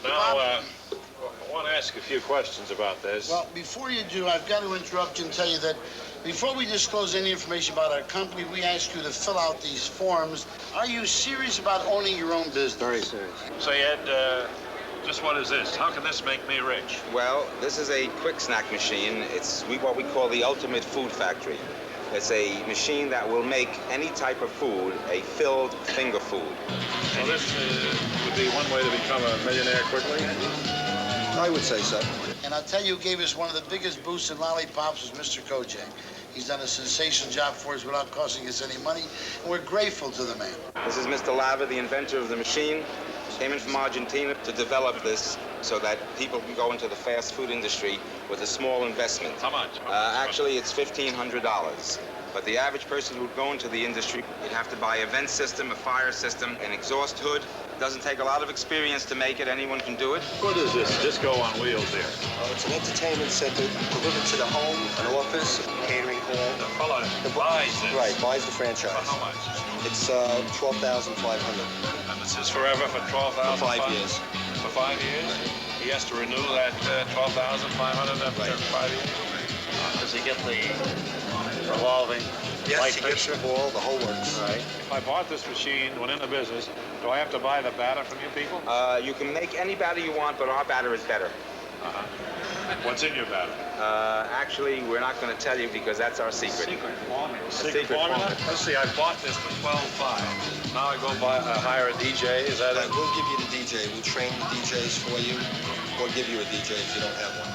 Now, I want to ask a few questions about this. Well, before you do, I've got to interrupt you and tell you that before we disclose any information about our company, we ask you to fill out these forms. Are you serious about owning your own business? Very serious. Say, Ed, just what is this? How can this make me rich? Well, this is a quick snack machine. It's what we call the ultimate food factory. It's a machine that will make any type of food a filled finger food. So this would be one way to become a millionaire quickly? I would say so. And I'll tell you who gave us one of the biggest boosts in lollipops was Mr. Kojak. He's done a sensational job for us without costing us any money, and we're grateful to the man. This is Mr. Lava, the inventor of the machine. Came in from Argentina to develop this so that people can go into the fast food industry with a small investment. How much? Actually, it's $1,500. But the average person who would go into the industry, you'd have to buy a vent system, a fire system, an exhaust hood. Doesn't take a lot of experience to make it. Anyone can do it. What is this disco on wheels here? It's an entertainment center delivered to the home, an office, a catering hall. The fellow buys this? Right, buys the franchise. For how much? It's $12,500. And this is forever for $12,500? For 5 years. For 5 years? He has to renew that $12,500 after 5 years? Does he get the revolving Yes, he gets the ball, the whole works. Right. If I bought this machine, went into business, do I have to buy the batter from you people? You can make any batter you want, but our batter is better. Uh-huh. What's in your batter? Actually, we're not going to tell you because that's our secret. Secret formula. Secret formula? Let's see, I bought this for $12,500. Now I go hire a DJ, is that it? We'll give you the DJ. We'll train the DJs for you, or give you a DJ if you don't have one.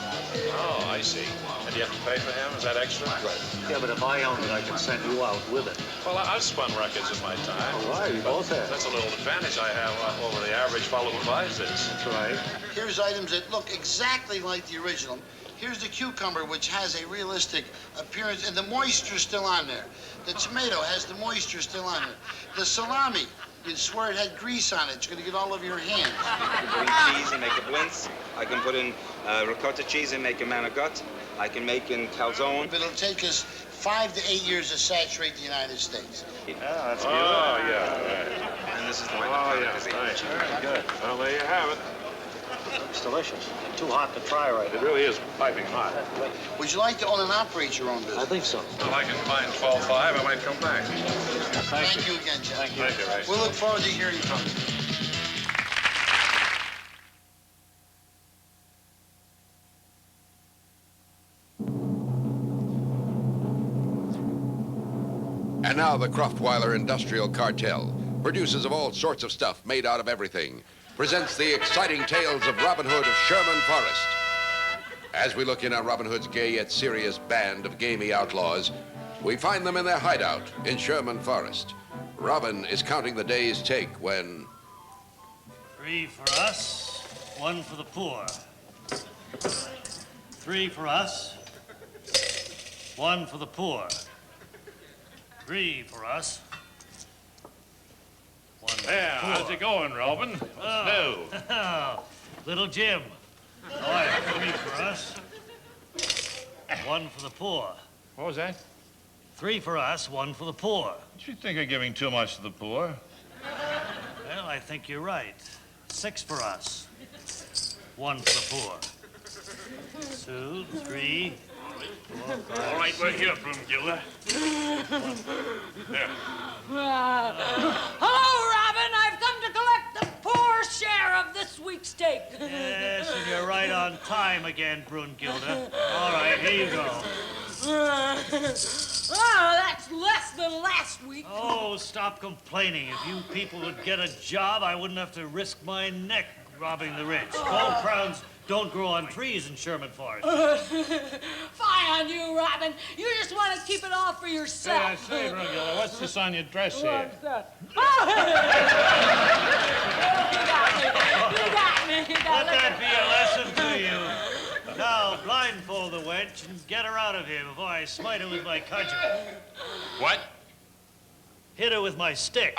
Oh, I see. And you have to pay for him? Is that extra? Right. Yeah, but if I own it, I can send you out with it. Well, I've spun records in my time. All right, you both have. That's a little advantage I have over the average fellow who buys this. That's right. Here's items that look exactly like the original. Here's the cucumber, which has a realistic appearance, and the moisture's still on there. The tomato has the moisture still on there. The salami, you'd swear it had grease on it. It's going to get all over your hands. I can put in cheese and make a blintz. I can put in ricotta cheese and make a manigot. I can make in calzone. But it'll take us 5 to 8 years to saturate the United States. Yeah, that's beautiful. Oh, yeah, right. And this is the way Right. Very good. Well, there you have it. It's delicious. Too hot to try right It now. really is piping hot. Would you like to own and operate your own business? I think so. If I can find $12,500, I might come back. Thank you again, Jeff. Thank you. Thank you, Ray. We'll look forward to hearing from you. And now the Kraftweiler Industrial Cartel, producers of all sorts of stuff made out of everything, presents the exciting tales of Robin Hood of Sherman Forest. As we look in on Robin Hood's gay yet serious band of gamey outlaws, we find them in their hideout in Sherman Forest. Robin is counting the day's take when... 3 for us, 1 for the poor. 3 for us, 1 for the poor. 3 for us, 1 for Yeah, the poor. how's it going, Robin? What's new? Oh, little Jim. All right, 3 for us, 1 for the poor. What was that? 3 for us, 1 for the poor. Don't you think of giving too much to the poor? Well, I think you're right. 6 for us, 1 for the poor. 2, 3, All right, we're here, Gilda. There. Hello, Robin. I've come to collect the poor share of this week's steak. Yes, and you're right on time again, Brunhilde. All right, here you go. Oh, that's less than last week. Oh, stop complaining. If you people would get a job, I wouldn't have to risk my neck robbing the rich. Gold crowns don't grow on trees in Sherman Forest. Fine on you, Robin. You just want to keep it all for yourself. Hey, I say, Brunhilde, what's this on your dress here? What's that? Oh! You got me. Let that be a lesson to you. Now, blindfold the wench and get her out of here before I smite her with my cudgel. What? Hit her with my stick.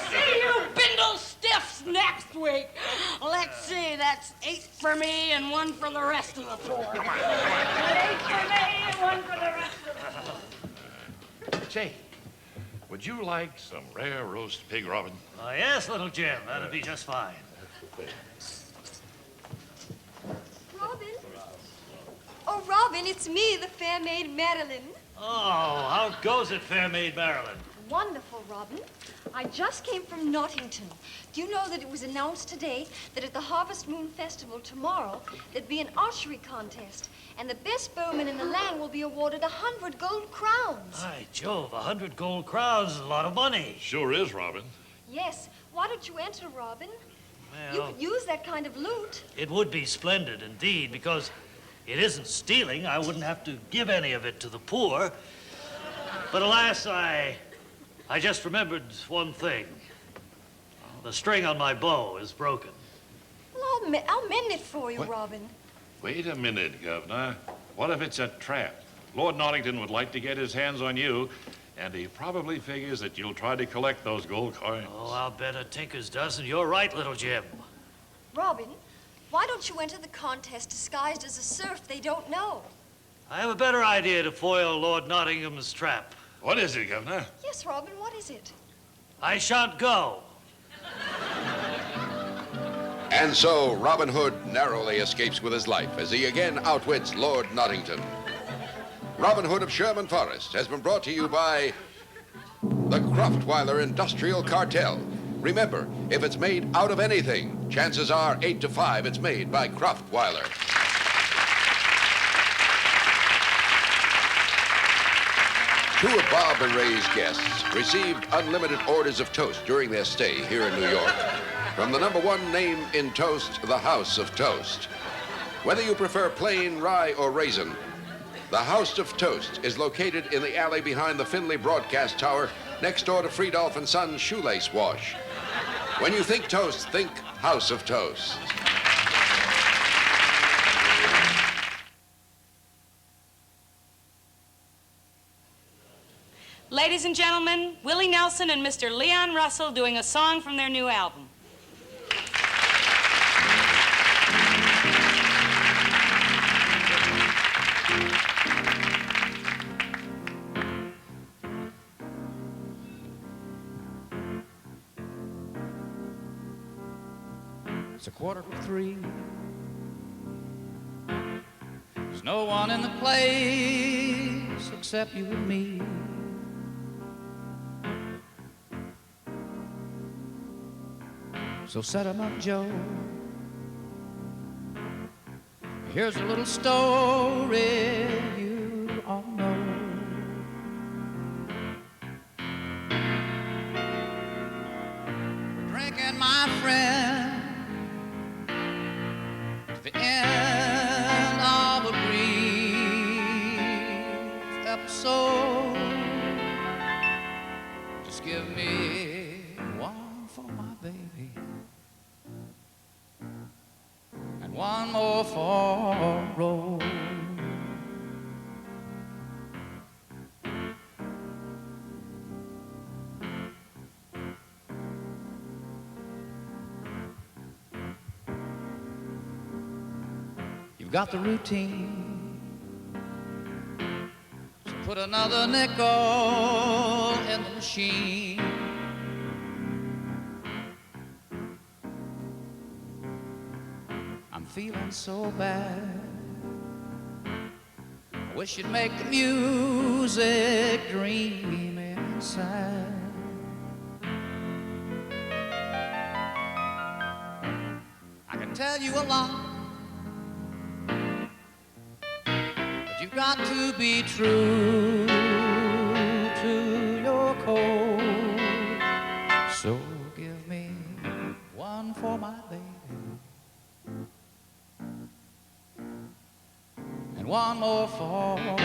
See you bindle stiffs next week. Let's see, that's 8 for me and 1 for the rest of the poor. 8 for me and 1 for the rest of the Say, would you like some rare roast pig, Robin? Oh, yes, little Jim. That'll be just fine. Robin? Oh, Robin, it's me, the fair maid Marilyn. Oh, how goes it, fair maid Marilyn? Wonderful, Robin. I just came from Nottington. Do you know that it was announced today that at the Harvest Moon Festival tomorrow, there'd be an archery contest, and the best bowman in the land will be awarded 100 gold crowns. By Jove, 100 gold crowns is a lot of money. Sure is, Robin. Yes. Why don't you enter, Robin? Well, You could use that kind of loot. it would be splendid indeed, because it isn't stealing. I wouldn't have to give any of it to the poor. But alas, I just remembered one thing. The string on my bow is broken. Well, I'll mend it for you, What? Robin. Wait a minute, Governor. What if it's a trap? Lord Nottington would like to get his hands on you, and he probably figures that you'll try to collect those gold coins. Oh, I'll bet a tinker's dozen. You're right, little Jim. Robin, why don't you enter the contest disguised as a serf they don't know? I have a better idea to foil Lord Nottingham's trap. What is it, Governor? Yes, Robin, what is it? I shan't go. And so Robin Hood narrowly escapes with his life as he again outwits Lord Nottington. Robin Hood of Sherman Forest has been brought to you by the Kraftweiler Industrial Cartel. Remember, if it's made out of anything, chances are 8 to 5 it's made by Kraftweiler. Two of Bob and Ray's guests received unlimited orders of toast during their stay here in New York from the #1 name in toast, the House of Toast. Whether you prefer plain, rye, or raisin, the House of Toast is located in the alley behind the Finley Broadcast Tower next door to Friedolf & Son's Shoelace Wash. When you think toast, think House of Toast. Ladies and gentlemen, Willie Nelson and Mr. Leon Russell doing a song from their new album. It's 2:45. There's no one in the place except you and me. So set 'em up, Joe. Here's a little story you all know. We're drinking, my friend, to the end of a brief episode. Just give me one for my baby and one more for Rose. You've got the routine, so put another nickel in the machine. I'm feeling so bad. Wish you'd make the music dream inside. I can tell you a lot, but you've got to be true to your code. So give me one for my baby and one more for Rose.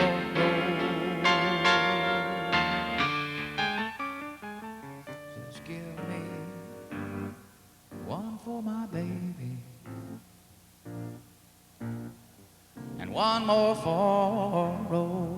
Just give me one for my baby and one more for Rose.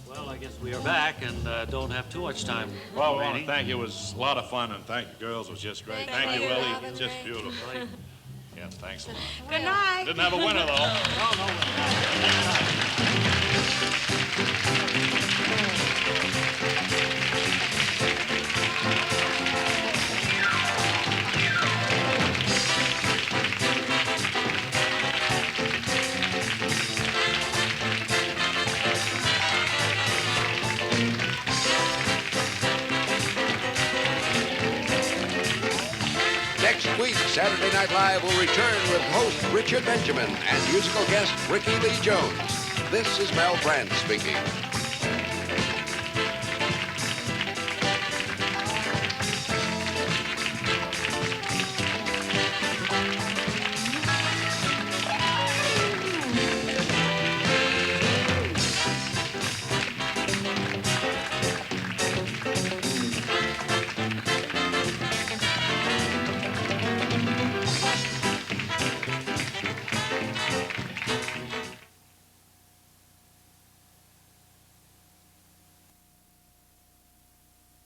Well, I guess we are back and don't have too much time. Well, we want remaining. to thank you. It was a lot of fun, and thank you, girls. It was just great. Thank you, Willie. Just beautiful. Yeah, thanks a lot. Good night. Didn't have a winner, though. Next week, Saturday Night Live will return with host Richard Benjamin and musical guest Ricky Lee Jones. This is Mel Brand speaking.